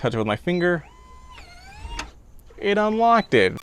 touch it with my finger. It unlocked it.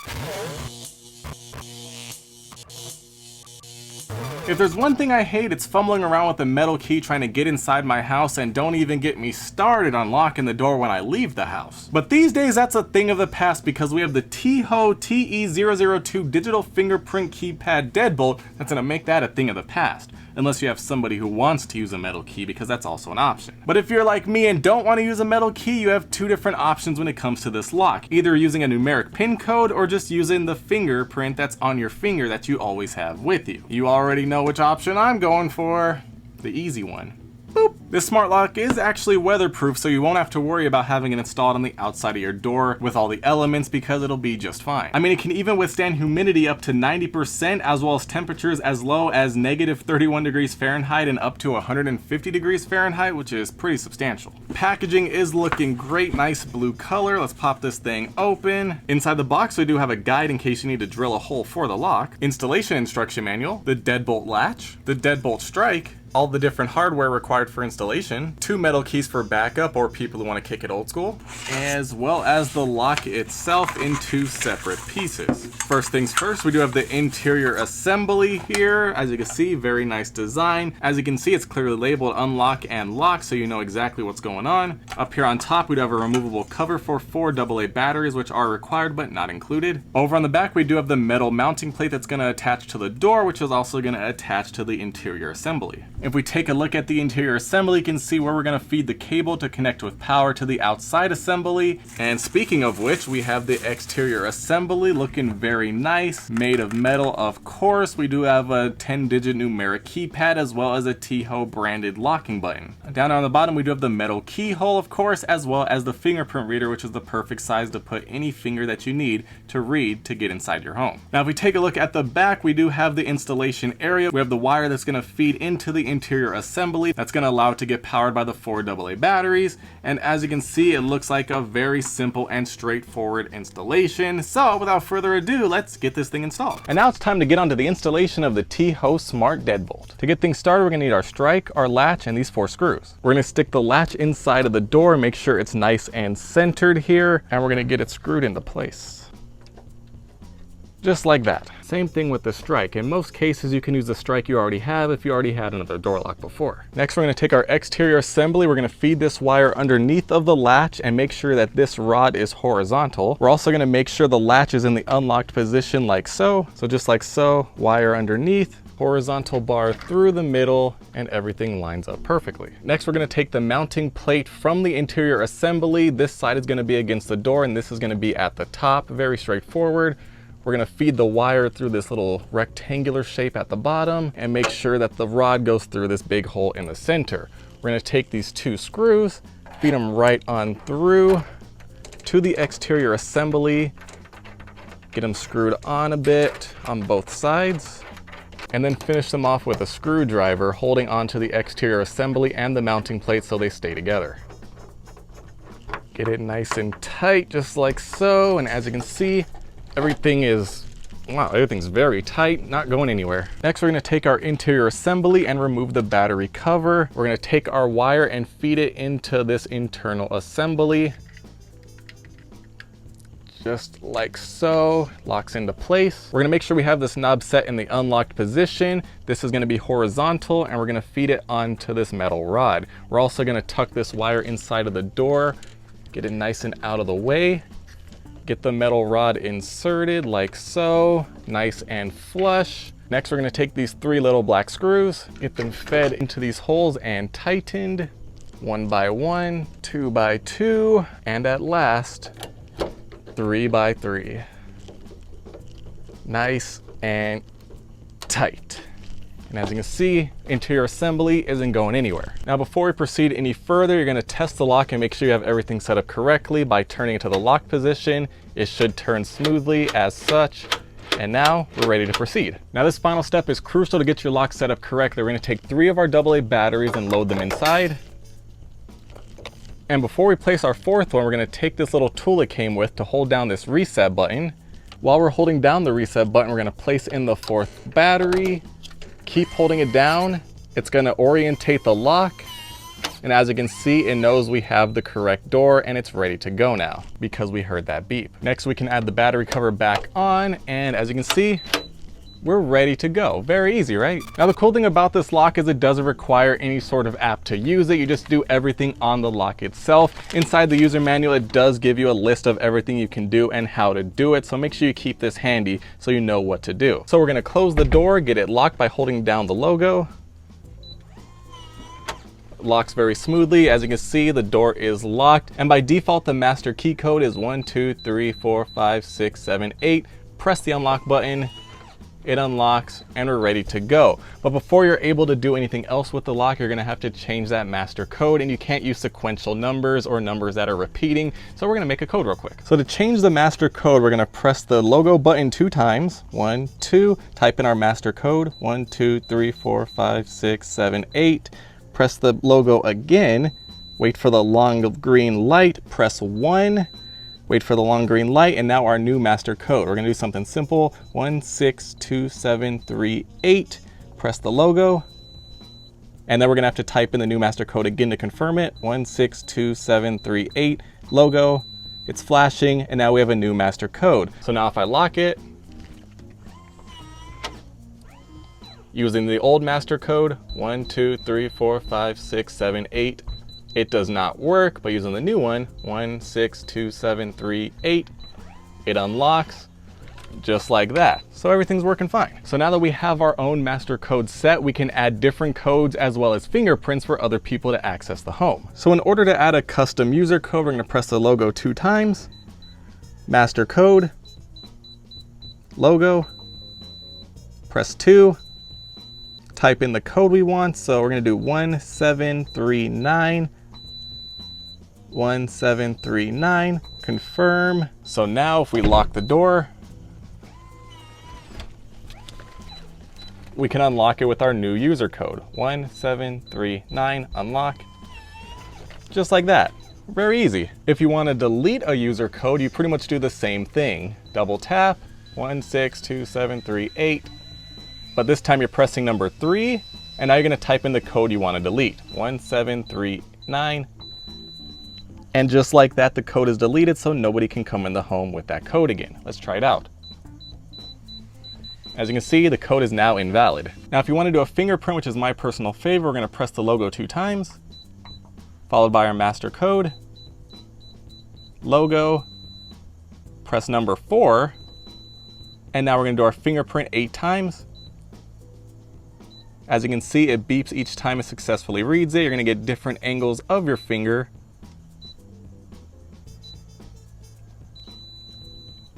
If there's one thing I hate, it's fumbling around with a metal key trying to get inside my house, and don't even get me started on locking the door when I leave the house. But these days that's a thing of the past because we have the TEEHO TE002 digital fingerprint keypad deadbolt that's gonna make that a thing of the past. Unless you have somebody who wants to use a metal key, because that's also an option. But if you're like me and don't want to use a metal key, you have two different options when it comes to this lock. Either using a numeric pin code or just using the fingerprint that's on your finger that you always have with you. You already know which option I'm going for. The easy one. Boop. This smart lock is actually weatherproof, so you won't have to worry about having it installed on the outside of your door with all the elements, because it'll be just fine. I mean, it can even withstand humidity up to 90%, as well as temperatures as low as -31 degrees Fahrenheit and up to 150 degrees Fahrenheit, which is pretty substantial. Packaging is looking great, nice blue color. Let's pop this thing open. Inside the box, we do have a guide in case you need to drill a hole for the lock, installation instruction manual, the deadbolt latch, the deadbolt strike, all the different hardware required for installation, 2 metal keys for backup or people who want to kick it old school, as well as the lock itself in 2 separate pieces. First things first, we do have the interior assembly here. As you can see, very nice design. As you can see, it's clearly labeled unlock and lock, so you know exactly what's going on. Up here on top, we do have a removable cover for 4 AA batteries, which are required but not included. Over on the back, we do have the metal mounting plate that's going to attach to the door, which is also going to attach to the interior assembly. If we take a look at the interior assembly, you can see where we're going to feed the cable to connect with power to the outside assembly. And speaking of which, we have the exterior assembly looking very nice, made of metal of course. We do have a 10-digit numeric keypad as well as a TEEHO branded locking button. Down on the bottom, we do have the metal keyhole of course, as well as the fingerprint reader, which is the perfect size to put any finger that you need to read to get inside your home. Now if we take a look at the back, we do have the installation area. We have the wire that's going to feed into the interior assembly that's going to allow it to get powered by the 4 AA batteries, and as you can see, it looks like a very simple and straightforward installation. So without further ado, let's get this thing installed. And now it's time to get onto the installation of the TEEHO Smart Deadbolt. To get things started, we're going to need our strike, our latch, and these 4 screws. We're going to stick the latch inside of the door, make sure it's nice and centered here, and we're going to get it screwed into place. Just like that. Same thing with the strike. In most cases, you can use the strike you already have if you already had another door lock before. Next, we're going to take our exterior assembly. We're going to feed this wire underneath of the latch and make sure that this rod is horizontal. We're also going to make sure the latch is in the unlocked position like so. So just like so, wire underneath, horizontal bar through the middle, and everything lines up perfectly. Next, we're going to take the mounting plate from the interior assembly. This side is going to be against the door and this is going to be at the top. Very straightforward. We're going to feed the wire through this little rectangular shape at the bottom and make sure that the rod goes through this big hole in the center. We're going to take these 2 screws, feed them right on through to the exterior assembly, get them screwed on a bit on both sides, and then finish them off with a screwdriver holding onto the exterior assembly and the mounting plate so they stay together. Get it nice and tight just like so, and as you can see, everything's very tight, not going anywhere. Next, we're going to take our interior assembly and remove the battery cover. We're going to take our wire and feed it into this internal assembly. Just like so, locks into place. We're going to make sure we have this knob set in the unlocked position. This is going to be horizontal and we're going to feed it onto this metal rod. We're also going to tuck this wire inside of the door, get it nice and out of the way. Get the metal rod inserted like so, nice and flush. Next, we're going to take these 3 little black screws, get them fed into these holes and tightened 1 by 1, 2 by 2, and at last 3 by 3. Nice and tight. And as you can see, interior assembly isn't going anywhere. Now, before we proceed any further, you're going to test the lock and make sure you have everything set up correctly by turning it to the lock position. It should turn smoothly as such. And now we're ready to proceed. Now, this final step is crucial to get your lock set up correctly. We're going to take 3 of our AA batteries and load them inside. And before we place our 4th one, we're going to take this little tool it came with to hold down this reset button. While we're holding down the reset button, we're going to place in the 4th battery. Keep holding it down. It's going to orientate the lock. And as you can see, it knows we have the correct door and it's ready to go now because we heard that beep. Next, we can add the battery cover back on, and as you can see, we're ready to go. Very easy, right? Now, the cool thing about this lock is it doesn't require any sort of app to use it. You just do everything on the lock itself. Inside the user manual, it does give you a list of everything you can do and how to do it. So make sure you keep this handy so you know what to do. So we're gonna close the door, get it locked by holding down the logo. Locks very smoothly. As you can see, the door is locked, and by default the master key code is 1 2 3 4 5 6 7 8. Press the unlock button, it unlocks, and we're ready to go. But before you're able to do anything else with the lock, you're gonna have to change that master code, and you can't use sequential numbers or numbers that are repeating. So we're gonna make a code real quick. So to change the master code, we're gonna press the logo button 2 times, 1 2, type in our master code, 1 2 3 4 5 6 7 8. Press the logo again, wait for the long green light, press 1, wait for the long green light, and now our new master code. We're gonna do something simple, 162738, press the logo, and then we're gonna have to type in the new master code again to confirm it, 162738, logo, it's flashing, and now we have a new master code. So now if I lock it, using the old master code, 1 2 3 4 5 6 7 8, it does not work, but using the new one, 162738, it unlocks just like that. So everything's working fine. So now that we have our own master code set, we can add different codes as well as fingerprints for other people to access the home. So in order to add a custom user code, we're gonna press the logo 2 times, master code, logo, press 2, type in the code we want. So we're gonna do 1739, confirm. So now if we lock the door, we can unlock it with our new user code, 1739, unlock, just like that. Very easy. If you want to delete a user code, you pretty much do the same thing. Double tap, 162738, but this time you're pressing number 3, and now you're gonna type in the code you want to delete, 1739, and just like that, the code is deleted, so nobody can come in the home with that code again. Let's try it out. As you can see, the code is now invalid. Now, if you want to do a fingerprint, which is my personal favorite, we're gonna press the logo 2 times, followed by our master code, logo, press number 4, and now we're gonna do our fingerprint 8 times. As you can see, it beeps each time it successfully reads it. You're gonna get different angles of your finger.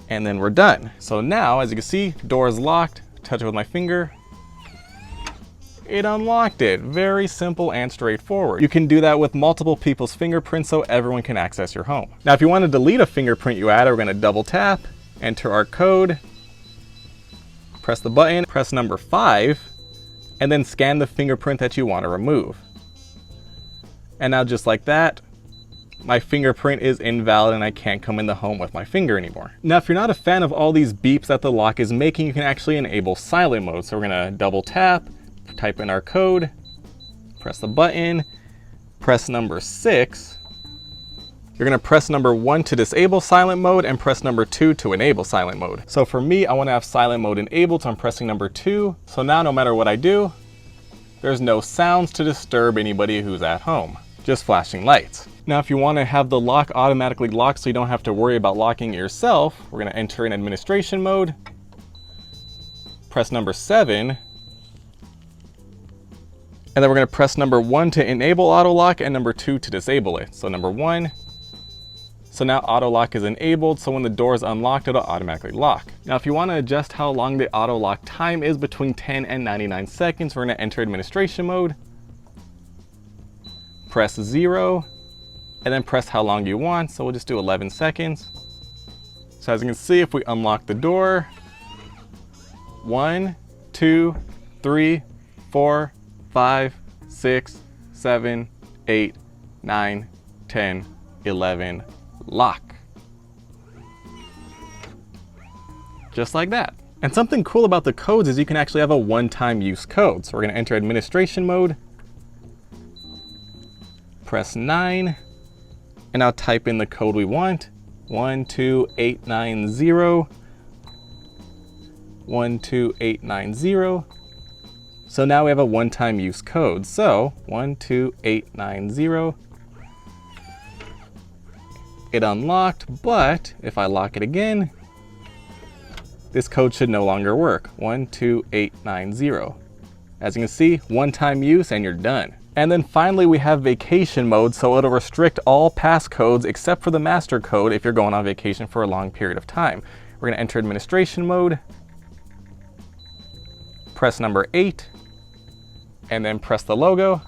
And then we're done. So now, as you can see, door is locked. Touch it with my finger. It unlocked it. Very simple and straightforward. You can do that with multiple people's fingerprints so everyone can access your home. Now, if you want to delete a fingerprint you added, we're gonna double tap, enter our code, press the button, press number 5, and then scan the fingerprint that you want to remove. And now just like that, my fingerprint is invalid and I can't come in the home with my finger anymore. Now, if you're not a fan of all these beeps that the lock is making, you can actually enable silent mode. So we're gonna double tap, type in our code, press the button, press number 6. You're gonna press number 1 to disable silent mode and press number 2 to enable silent mode. So for me, I wanna have silent mode enabled, so I'm pressing number 2. So now no matter what I do, there's no sounds to disturb anybody who's at home, just flashing lights. Now, if you wanna have the lock automatically lock so you don't have to worry about locking it yourself, we're gonna enter in administration mode, press number 7, and then we're gonna press number 1 to enable auto lock and number 2 to disable it. So number 1, so now auto lock is enabled, so when the door is unlocked, it'll automatically lock. Now, if you wanna adjust how long the auto lock time is between 10 and 99 seconds, we're gonna enter administration mode, press 0, and then press how long you want. So we'll just do 11 seconds. So as you can see, if we unlock the door, 1, 2, 3, 4, 5, 6, 7, 8, 9, 10, 11, lock. Just like that. And something cool about the codes is you can actually have a one-time use code. So we're gonna enter administration mode, press 9, and now type in the code we want, 12890, 12890. So now we have a one-time use code. So 12890, it unlocked, but if I lock it again, this code should no longer work, 12890. As you can see, one-time use and you're done. And then finally we have vacation mode, so it'll restrict all passcodes except for the master code if you're going on vacation for a long period of time. We're gonna enter administration mode, press number 8, and then press the logo.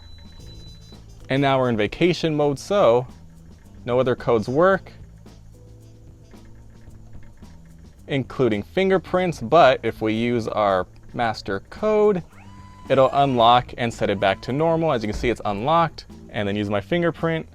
And now we're in vacation mode, so no other codes work, including fingerprints, but if we use our master code, it'll unlock and set it back to normal. As you can see, it's unlocked, and then use my fingerprint.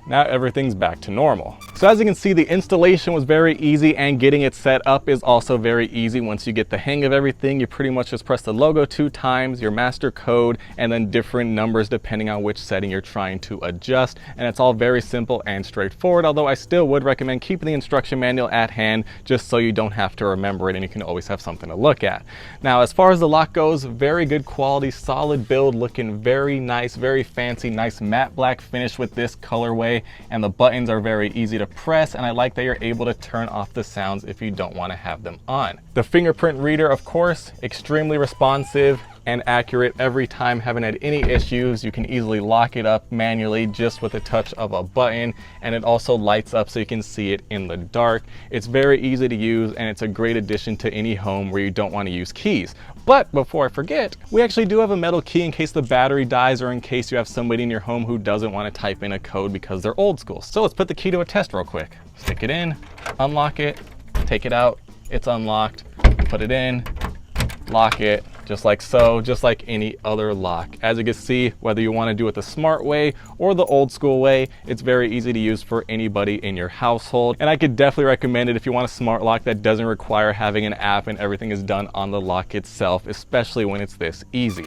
Now everything's back to normal. So as you can see, the installation was very easy and getting it set up is also very easy. Once you get the hang of everything, you pretty much just press the logo 2 times, your master code, and then different numbers depending on which setting you're trying to adjust. And it's all very simple and straightforward, although I still would recommend keeping the instruction manual at hand just so you don't have to remember it and you can always have something to look at. Now, as far as the lock goes, very good quality, solid build, looking very nice, very fancy, nice matte black finish with this colorway, and the buttons are very easy to press, and I like that you're able to turn off the sounds if you don't want to have them on. The fingerprint reader, of course, extremely responsive and accurate every time. Haven't had any issues. You can easily lock it up manually just with a touch of a button, and it also lights up so you can see it in the dark. It's very easy to use, and it's a great addition to any home where you don't want to use keys. But before I forget, we actually do have a metal key in case the battery dies or in case you have somebody in your home who doesn't want to type in a code because they're old school. So let's put the key to a test real quick. Stick it in, unlock it, take it out, it's unlocked, put it in, lock it, just like so, just like any other lock. As you can see, whether you want to do it the smart way or the old school way, it's very easy to use for anybody in your household. And I could definitely recommend it if you want a smart lock that doesn't require having an app and everything is done on the lock itself, especially when it's this easy.